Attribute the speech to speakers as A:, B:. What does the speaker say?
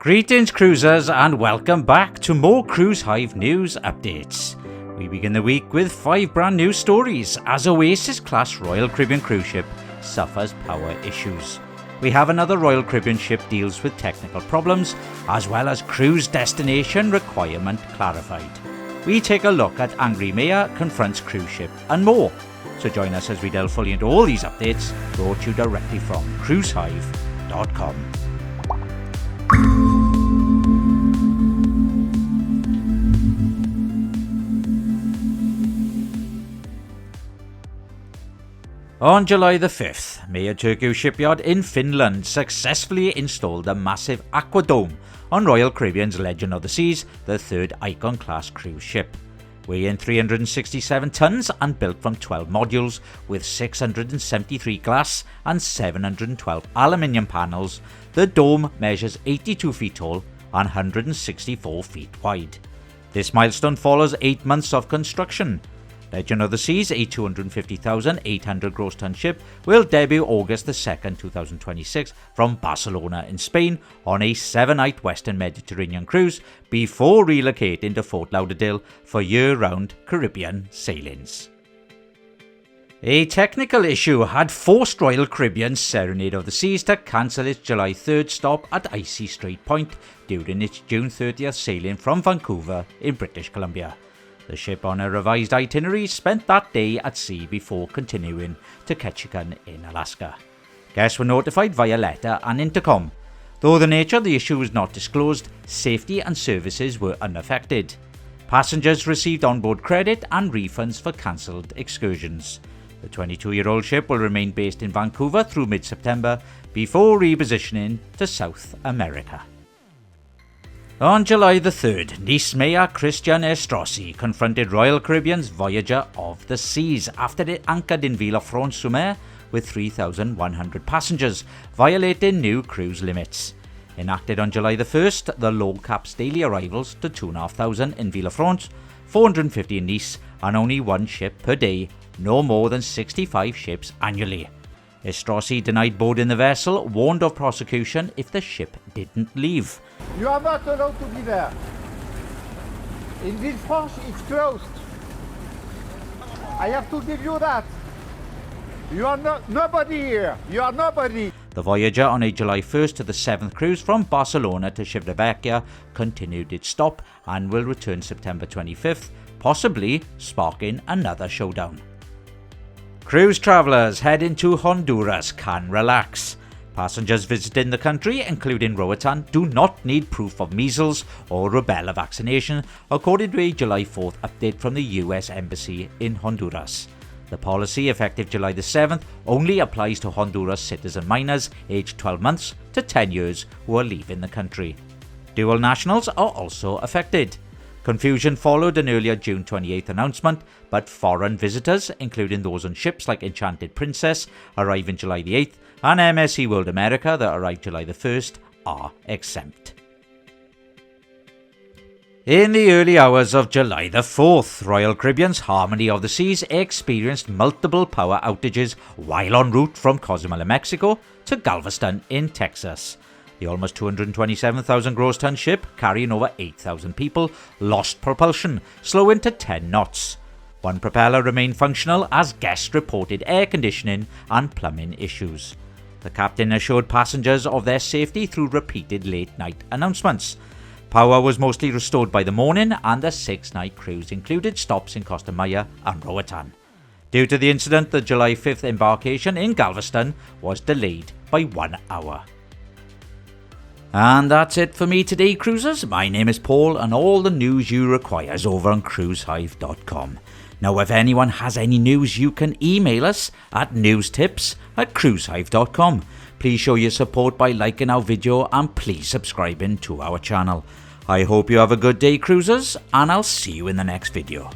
A: Greetings cruisers and welcome back to more Cruise Hive news updates. We begin the week with 5 brand new stories as Oasis class Royal Caribbean cruise ship suffers power issues. We have another Royal Caribbean ship deals with technical problems, as well as cruise destination requirement clarified. We take a look at angry mayor confronts cruise ship and more. So join us as we delve fully into all these updates, brought to you directly from cruisehive.com. On July the 5th, Mayor Turku Shipyard in Finland successfully installed a massive Aquadome on Royal Caribbean's Legend of the Seas, the third Icon-class cruise ship. Weighing 367 tonnes and built from 12 modules with 673 glass and 712 aluminium panels, the dome measures 82 feet tall and 164 feet wide. This milestone follows 8 months of construction. Legend of the Seas, a 250,800 gross ton ship, will debut August 2nd, 2026 from Barcelona in Spain on a 7-night Western Mediterranean cruise before relocating to Fort Lauderdale for year-round Caribbean sailings. A technical issue had forced Royal Caribbean's Serenade of the Seas to cancel its July 3rd stop at Icy Strait Point during its June 30th sailing from Vancouver in British Columbia. The ship on a revised itinerary spent that day at sea before continuing to Ketchikan in Alaska. Guests were notified via letter and intercom. Though the nature of the issue was not disclosed, safety and services were unaffected. Passengers received onboard credit and refunds for cancelled excursions. The 22-year-old ship will remain based in Vancouver through mid-September before repositioning to South America. On July the 3rd, Nice Mayor Christian Estrossi confronted Royal Caribbean's Voyager of the Seas after it anchored in Villefranche-sur-Mer with 3,100 passengers, violating new cruise limits. Enacted on July the 1st, the law caps daily arrivals to 2,500 in Villefranche, 450 in Nice, and only 1 ship per day, no more than 65 ships annually. Estrossi denied boarding the vessel, warned of prosecution if the ship didn't leave.
B: You are not allowed to be there. In Villefranche, it's closed. I have to give you that. You are nobody here. You are nobody.
A: The Voyager on a July 1st to the 7th cruise from Barcelona to Civitavecchia continued its stop and will return September 25th, possibly sparking another showdown. Cruise travellers heading to Honduras can relax. Passengers visiting the country, including Roatan, do not need proof of measles or rubella vaccination, according to a July 4th update from the US Embassy in Honduras. The policy, effective July the 7th, only applies to Honduras citizen minors aged 12 months to 10 years who are leaving the country. Dual nationals are also affected. Confusion followed an earlier June 28th announcement, but foreign visitors, including those on ships like Enchanted Princess, arriving July the 8th, and MSC World America that arrived July the 1st, are exempt. In the early hours of July the 4th, Royal Caribbean's Harmony of the Seas experienced multiple power outages while en route from Cozumel, Mexico to Galveston in Texas. The almost 227,000 gross ton ship, carrying over 8,000 people, lost propulsion, slowing to 10 knots. 1 propeller remained functional as guests reported air conditioning and plumbing issues. The captain assured passengers of their safety through repeated late-night announcements. Power was mostly restored by the morning, and the 6-night cruise included stops in Costa Maya and Roatan. Due to the incident, the July 5th embarkation in Galveston was delayed by 1 hour. And that's it for me today, cruisers. My name is Paul, and all the news you require is over on cruisehive.com. Now, if anyone has any news, you can email us at newstips@cruisehive.com. Please show your support by liking our video and please subscribing to our channel. I hope you have a good day, cruisers, and I'll see you in the next video.